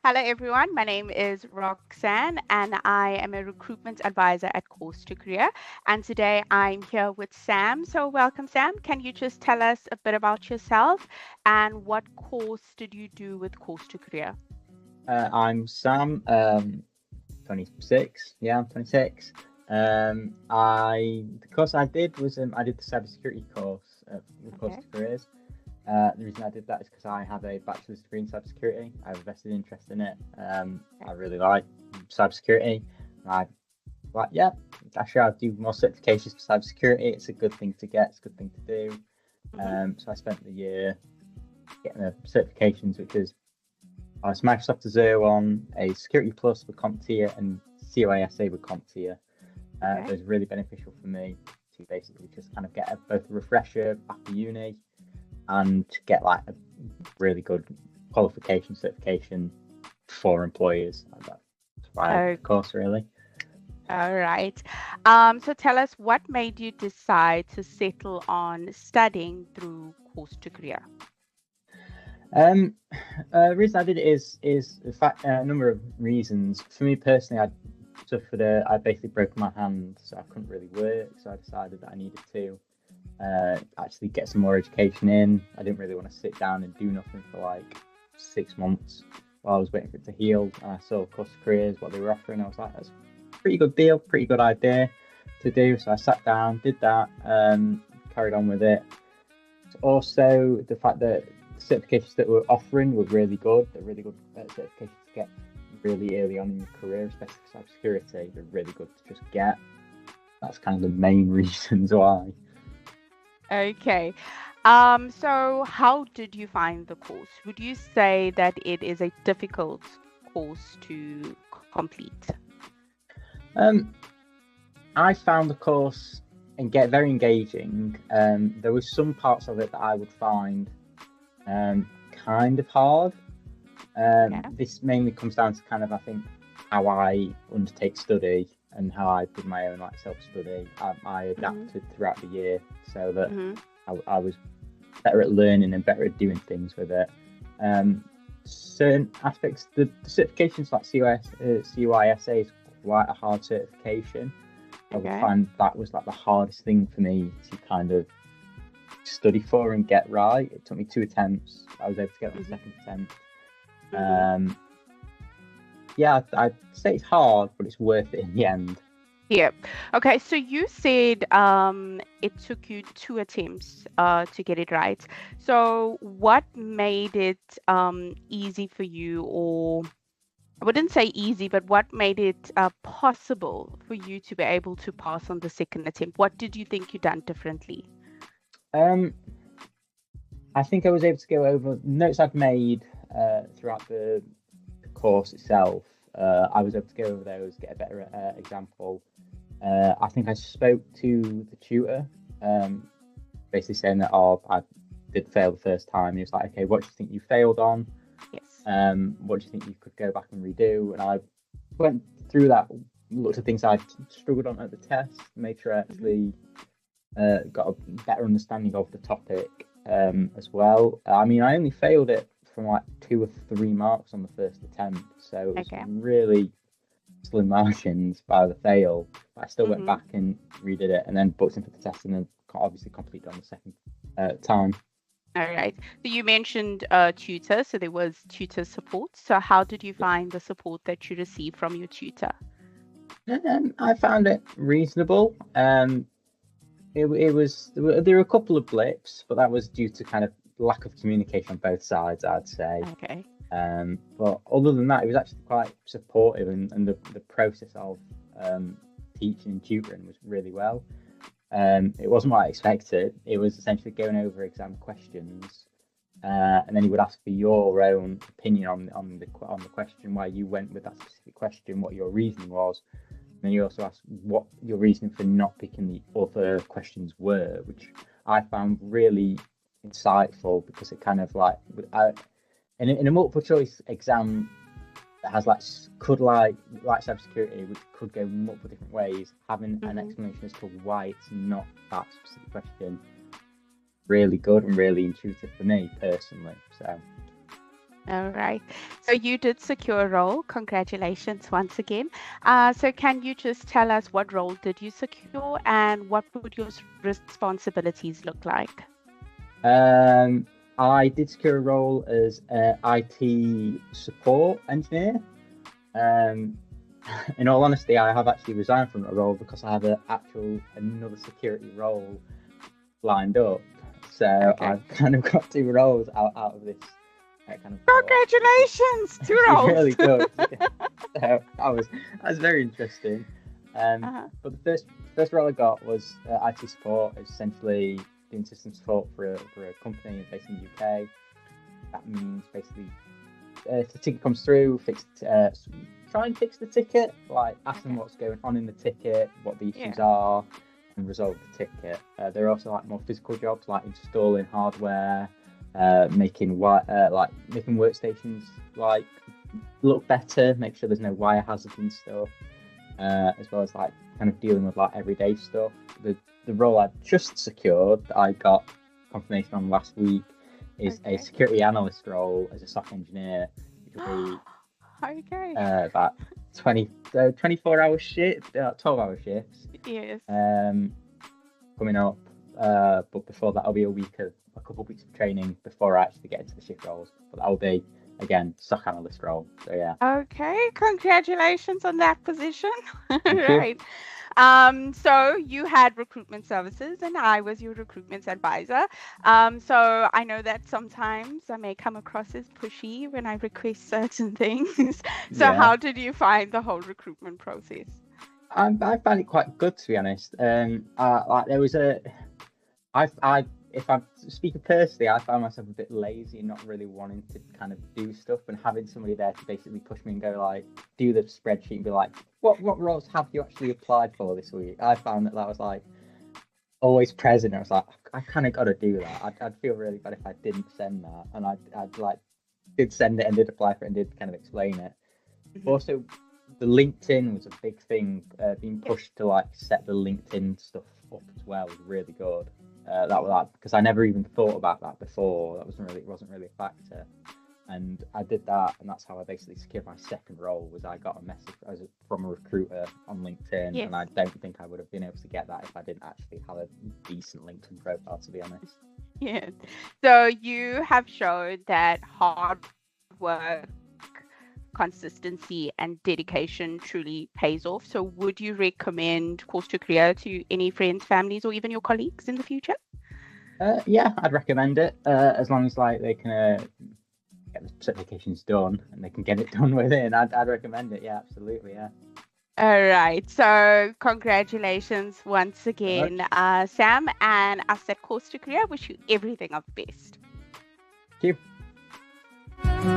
Hello, everyone. My name is Roxanne, and I am a recruitment advisor at Course to Career. And today I'm here with Sam. So, welcome, Sam. Can you just tell us a bit about yourself and what course did you do with Course to Career? I'm Sam, 26. Yeah, I'm 26. The course I did was I did the cybersecurity course with Course Okay. to Careers. The reason I did that is because I have a bachelor's degree in cybersecurity. I have a vested interest in it. I really like cybersecurity. I like, yeah, actually, I'll do more certifications for cybersecurity. It's a good thing to get. It's a good thing to do. Mm-hmm. So I spent the year getting the certifications, which is it's Microsoft Azure on a Security Plus with CompTIA and CISA with CompTIA. Okay. Those are really beneficial for me to basically just kind of get both a refresher after uni and get like a really good qualification certification for employers. That's why I did Oh, the course, really. all right. So tell us what made you decide to settle on studying through Course to Career? Um, the reason I did it is in fact a number of reasons. For me personally, I basically broke my hand, so I couldn't really work. So I decided that I needed to actually get some more education in. I didn't really want to sit down and do nothing for like 6 months while I was waiting for it to heal. And I saw Course of Careers, what they were offering. I was like, that's a pretty good deal, pretty good idea to do. So I sat down, did that, carried on with it. Also, the fact that the certifications that we're offering were really good. They're really good certifications to get really early on in your career, especially for cybersecurity. They're really good to just get. That's kind of the main reasons why. Okay. So how did you find the course? Would you say that it is a difficult course to complete? Um, I found the course and get very engaging. There were some parts of it that I would find kind of hard. Okay. This mainly comes down to kind of, I think, how I undertake study and how I did my own like self-study. I Mm-hmm. adapted throughout the year so that Mm-hmm. I was better at learning and better at doing things with it. Certain aspects, the certifications like CYSA is quite a hard certification. I would Okay. find that was like the hardest thing for me to kind of study for and get right. It took me 2 attempts. I was able to get it on the Mm-hmm. second attempt. Mm-hmm. Um, yeah, I'd say it's hard, but it's worth it in the end. Yeah. Okay. So you said it took you 2 attempts to get it right. So what made it easy for you, or I wouldn't say easy, but what made it possible for you to be able to pass on the second attempt? What did you think you done differently? Um, I think I was able to go over notes I've made throughout the course itself. I was able to go over those, get a better example. I think I spoke to the tutor, um, basically saying that, oh, I did fail the first time. He was like, okay, what do you think you failed on? Yes. What do you think you could go back and redo? And I went through that, looked at things I struggled on at the test, made sure I Mm-hmm. actually got a better understanding of the topic as well. I mean, I only failed it from like 2 or 3 marks on the first attempt, so it was Okay. really slim margins by the fail. But I still went Mm-hmm. back and redid it, and then booked in for the test, and then obviously completed on the second time. All right. So you mentioned tutor, so there was tutor support. So how did you find the support that you received from your tutor? I found it reasonable. It was there were a couple of blips, but that was due to kind of lack of communication on both sides, I'd say. Okay. But other than that, it was actually quite supportive, and the process of teaching and tutoring was really well. It wasn't what I expected. It was essentially going over exam questions, and then he would ask for your own opinion on the question, why you went with that specific question, what your reasoning was. And then you also ask what your reasoning for not picking the other questions were, which I found really insightful because it kind of like in a multiple choice exam that has could like cybersecurity, which could go multiple different ways, having an Mm-hmm. explanation as to why it's not that specific question, really good and really intuitive for me personally. So All right. So you did secure a role. Congratulations once again. So can you just tell us what role did you secure and what would your responsibilities look like? Um, I did secure a role as a IT support engineer. Um, in all honesty, I have actually resigned from that role because I have another security role lined up. So Okay. I've kind of got two roles out of this kind of job, Congratulations, two which is roles. really good. So that was very interesting. Uh-huh. But the first role I got was IT support. It's essentially doing system support for a company based in the UK. That means basically if the ticket comes through, try and fix the ticket, like ask them Okay. what's going on in the ticket, what the Yeah. issues are, and resolve the ticket. There are also like more physical jobs like installing hardware, making workstations like look better, make sure there's no wire hazards and stuff, as well as like kind of dealing with like everyday stuff. The role I just secured, that I got confirmation on last week, is a Okay. security analyst role as a SOC engineer, which will be Okay. about 24-hour shift, 12-hour shifts Yes. um, coming up. But before that, I'll be a couple of weeks of training before I actually get into the shift roles. But that'll be again SOC analyst role. So yeah, Okay. Congratulations on that position. thank you. Right. So you had recruitment services and I was your recruitment advisor. So I know that sometimes I may come across as pushy when I request certain things. So Yeah, how did you find the whole recruitment process? I found it quite good to be honest. Like there was I if I'm speaking personally, I found myself a bit lazy and not really wanting to kind of do stuff, and having somebody there to basically push me and go like, do the spreadsheet and be like, what roles have you actually applied for this week? I found that was like always present. I was like, I kind of got to do that. I'd feel really bad if I didn't send that, and I'd like did send it and did apply for it and did kind of explain it. Hmm. Also, the LinkedIn was a big thing. Being Yeah. pushed to like set the LinkedIn stuff up as well was really good. That was like because I never even thought about that before. It wasn't really a factor, and I did that, and that's how I basically secured my second role. Was I got a message from a recruiter on LinkedIn, Yes. and I don't think I would have been able to get that if I didn't actually have a decent LinkedIn profile, to be honest. Yes. So you have showed that hard work, consistency, and dedication truly pays off. So would you recommend Course to Career to any friends, families, or even your colleagues in the future? Yeah, I'd recommend it as long as like they can get the certifications done and they can get it done within. I'd recommend it. Yeah, absolutely. Yeah. All right. So congratulations once Very again, much. Sam, and us at Course to Career wish you everything of the best. Thank you.